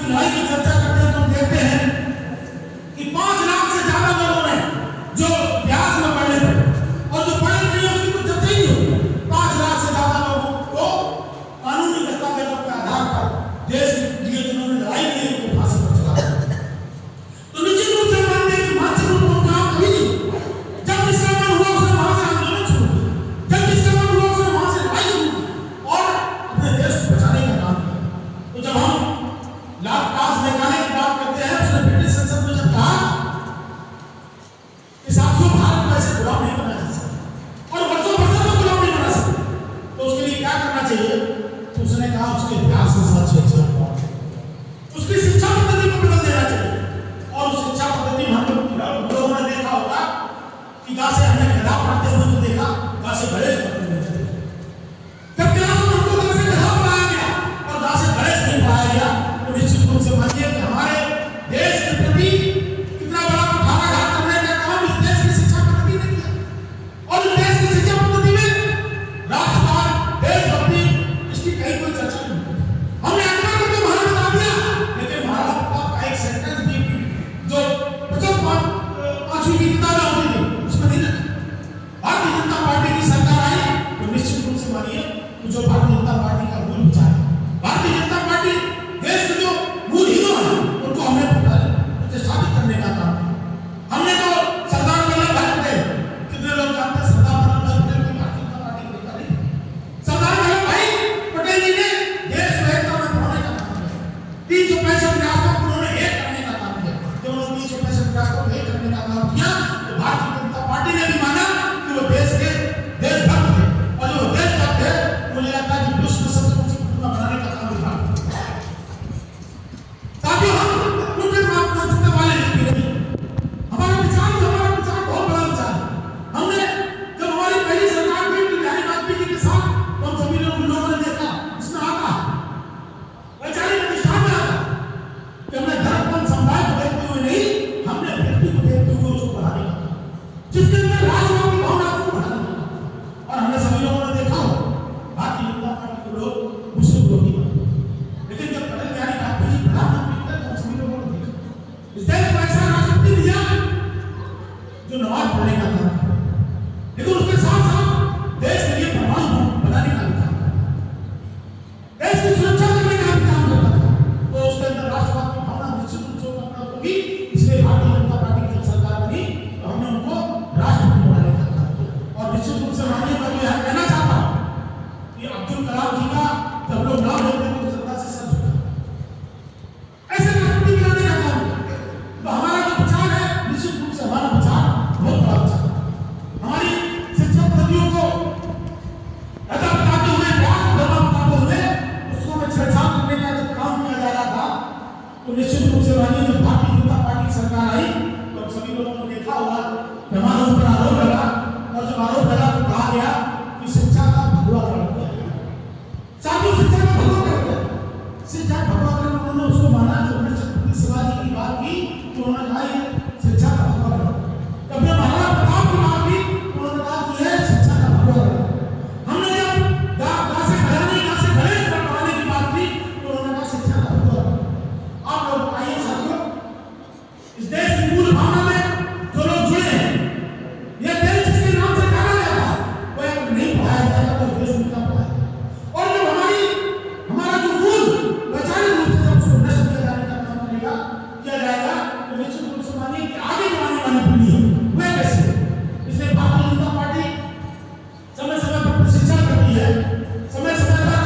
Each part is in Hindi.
चुनाई की चर्चा करते हैं तो हम देखते हैं कि 5 लाख से ज्यादा लोगों ने जो इतिहास में पढ़े थे और जो पढ़े नहीं उसकी कुछ चर्चा ही नहीं होती। 5 लाख से ज्यादा लोगों को कानूनी दस्तावेजों के आधार पर देश के लिए जिन्होंने लड़ाई की उनको फांसी पर चढ़ाया। तो निश्चित रूप से मानते हैं कि मानसिक रूप में उनका कभी नहीं, जब जिसका मन हुआ उसने वहां से आंदोलन शुरू किया, जब जिसका मन हुआ उसने वहां से लड़ाई शुरू की और अपने देश को बचाने का काम किया। तो जब हम लाभदायक निकालने की बात करते हैं, उसने ब्रिटिश संसद में जब कहा कि साथियों भारत को ऐसे गुलाम नहीं बना जा सकता और वर्षों में गुलाम नहीं बना सकता, तो उसके लिए क्या करना चाहिए? तो उसने कहा उसके इतिहास के साथ छेड़छाड़, उसकी शिक्षा पद्धति को बदल देना चाहिए। और उस शिक्षा पद्धति में हम लोगों ने देखा होगा कि गा से हमने गधा पढ़ते हुए तो देखा, गा से गणेश पढ़ते हुए देखा। जब क्लास में हमको गा से गधा पढ़ाया गया और गा से गणेश नहीं पढ़ाया गया, तो निश्चित रूप से मानिए कि हमारे देश के प्रति कितना बड़ा कुठाराघात करने का काम इस देश की शिक्षा पद्धति ने किया। और इस देश की शिक्षा पद्धति में राष्ट्रवाद, देशभक्ति, इसकी कहीं कोई चर्चा नहीं होती। हमने अगला करके महाराज बता दिया, लेकिन महाराज का एक सेंटेंस भी जो 5वीं की किताबें होती थी उसमें नहीं लिखा। भारतीय जनता पार्टी की सरकार आई तो निश्चित रूप से मानिए कि जो भारतीय जनता पार्टी का मूल विचार है, भारतीय जनता पार्टी देश के जो मूल हीरो हैं उनको हमने प्रतिष्ठापित करने का काम किया। हमने तो सरदार वल्लभ भाई पटेल, कितने लोग जानते हैं सरदार वल्लभ भाई पटेल की भारतीय जनता पार्टी की नेता नहीं? सरदार वल्लभ भाई पटेल जी ने देश को एकता में पिरोने का काम किया। 365 रियासतों को उन्होंने एक करने का काम किया। जब उन्होंने 365 रियासतों को एक करने का काम किया तो भारतीय जनता पार्टी ने भी माना कि वो देश के देशभक्त थे और जो देशभक्त थे मुझे लगता है कि विश्व में सबसे ऊंची प्रतिमा बनाने का काम भी भारत ने किया। साथियों हम उनके मानसिकता वाले व्यक्ति नहीं, हमारा विचार बहुत बड़ा विचार है। हमने जब हमारी पहली सरकार थी बिहारी वाजपेयी जी के साथ तो हम सभी लोगों ने देखा इसमें आता वैचारिक प्रतिष्ठान में आता कि हमने धर्म समुदाय को देखते हुए नहीं, हमने व्यक्ति को देखते हुए उसको बढ़ाने का काम, जिसके अंदर राजनीति की भावना को बढ़ाने का काम। और हमने सभी लोगों ने देखा हो भारतीय जनता पार्टी के लोग मुस्लिम विरोधी बने, लेकिन जब अटल बिहारी वाजपेयी जी प्रधानमंत्री थे तो सभी लोगों ने देखा इस देश को ऐसा राष्ट्रपति दिया जो नमाज पढ़ने का काम किया, लेकिन उसके साथ साथ देश के लिए परमाणु बम बनाने का भी काम किया, देश की सुरक्षा करने का भी काम करता था। तो उसके अंदर राष्ट्रवाद की भावना निश्चित रूप से उत्पन्न होगी। इसलिए भारतीय जनता पार्टी की जब सरकार बनी तो हमने उनको राष्ट्रपति बनाने का काम किया। और निश्चित रूप से मानिए मैं यह कहना चाहता हूँ कि अब्दुल कलाम जी का जब लोग नाम लेते हैं तो सरकार से सर झुका, ऐसे राष्ट्रपति बनाने का काम किया। तो हमारा जो विचार है निश्चित रूप से हमारा विचार बहुत बड़ा विचार है। हमारी शिक्षा पद्धतियों को ऐसा बताते हुए बताते हुए उसको में छेड़छाड़ करने का जब काम किया जा रहा था तो निश्चित रूप से मानिए जब भारतीय जनता पार्टी की सरकार आई तो सभी लोगों ने देखा होगा कि हमारे ऊपर आरोप लगा और जब आरोप लगा तो कहा गया कि शिक्षा का भगवा कर दिया गया। साथियों शिक्षा का भगवा कर दिया, शिक्षा भगवा कर उन्होंने उसको माना। जब हमने छत्रपति शिवाजी की बात की तो उन्होंने कहा ये शिक्षा का भगवा कर। जब हमने महाराणा प्रताप की बात की तो उन्होंने कहा कि यह शिक्षा का भगवा कर। हमने जब गा से गणेश पढ़वाने की बात की तो उन्होंने कहा शिक्षा का भगवा कर। आप लोग बताइए साथियों इस देश की मूल भावना में जो लोग जुड़े हैं, यह देश जिसके नाम से जाना जाता है वो एक नहीं पढ़ाया जाएगा तो देश में क्या पढ़ाएगा। और जब हमारा जो मूल वैचारिक रूप से जब उसको नष्ट किया जाने का काम किया जाएगा तो निश्चित रूप से मानिए कि आगे आने वाली पीढ़ी है वह कैसे। इसलिए भारतीय जनता पार्टी समय समय पर प्रशिक्षण करती है, समय समय पर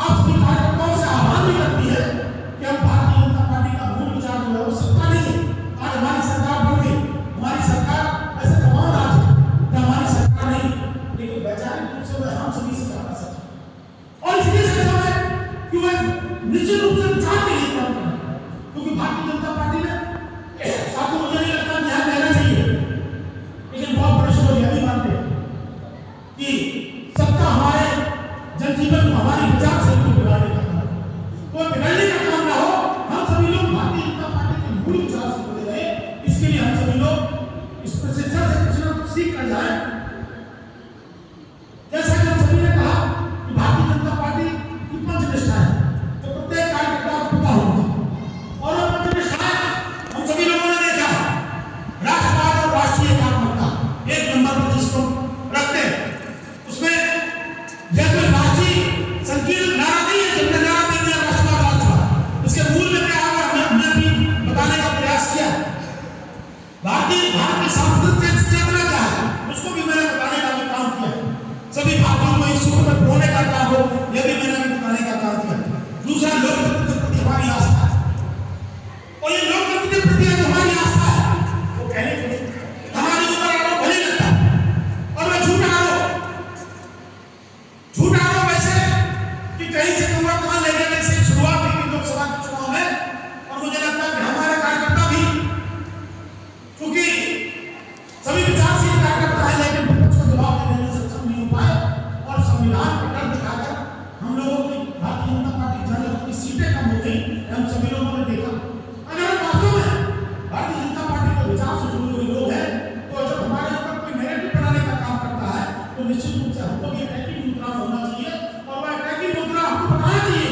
आप सभी कार्यकर्ताओं से आह्वान भी करती है कि हम भारतीय जनता पार्टी का मूल विचार जो है वो सत्ता नहीं है। आज हमारी सरकार बन गई, हमारी सरकार ऐसे तमाम राज्य है हमारी सरकार नहीं, लेकिन वैचारिक रूप से हम सभी से ज्यादा सच है। और इसलिए सच है कि वह निश्चित रूप से विचार के लिए काम करना है, क्योंकि भारतीय जनता पार्टी ने साथियों मुझे नहीं लगता ध्यान देना चाहिए, लेकिन बहुत बड़े लोग यह भी मानते हैं कि सत्ता हमारे जनजीवन को हमारी विचार से बिगाड़ने का काम, तो बिगड़ने का काम ना हो। हम सभी लोग भारतीय जनता पार्टी के मूल विचार से जुड़े रहे, इसके लिए हम सभी लोग इस प्रशिक्षण से कुछ ना कुछ सीख कर जाए। जैसा कि हम सभी ने कहा कि भारतीय जनता पार्टी की पंचनिष्ठा है, तो प्रत्येक कार्यकर्ता को पता होना चाहिए भारत की सांस्कृतिक चेतना क्या है उसको भी मैंने बताने का भी काम किया। सभी भारतीयों को इस सूत्र में प्रोने का काम हो, यह भी मैंने बताने का काम किया। दूसरा, लोकतंत्र के प्रति हमारी आस्था है, और ये लोकतंत्र के प्रति जो हमारी आस्था है वो कहने को हमारे ऊपर आरोप भले लगता है, और मैं झूठा आरोप वैसे कि कहीं से कौवा कहां ले गया। जैसे शुरुआत हुई थी लोकसभा के चुनाव में, और मुझे लगता है कि हमारे कार्यकर्ता भी, क्योंकि सभी विचारशील कार्यकर्ता है, लेकिन विपक्ष को जवाब देने में सक्षम नहीं हो पाए, और संविधान को डर दिखाकर हम लोगों की भारतीय जनता पार्टी जाने अपनी सीटें कम हो गई। हम सभी लोगों ने देखा। अगर वास्तव में भारतीय जनता पार्टी के विचार से जुड़े हुए लोग हैं, तो जब हमारे ऊपर कोई नैरेटिव बनाने का काम करता है, तो निश्चित रूप से हमको भी अटैकिंग मुद्रा में होना चाहिए, और वह अटैकिंग मुद्रा हमको बताना चाहिए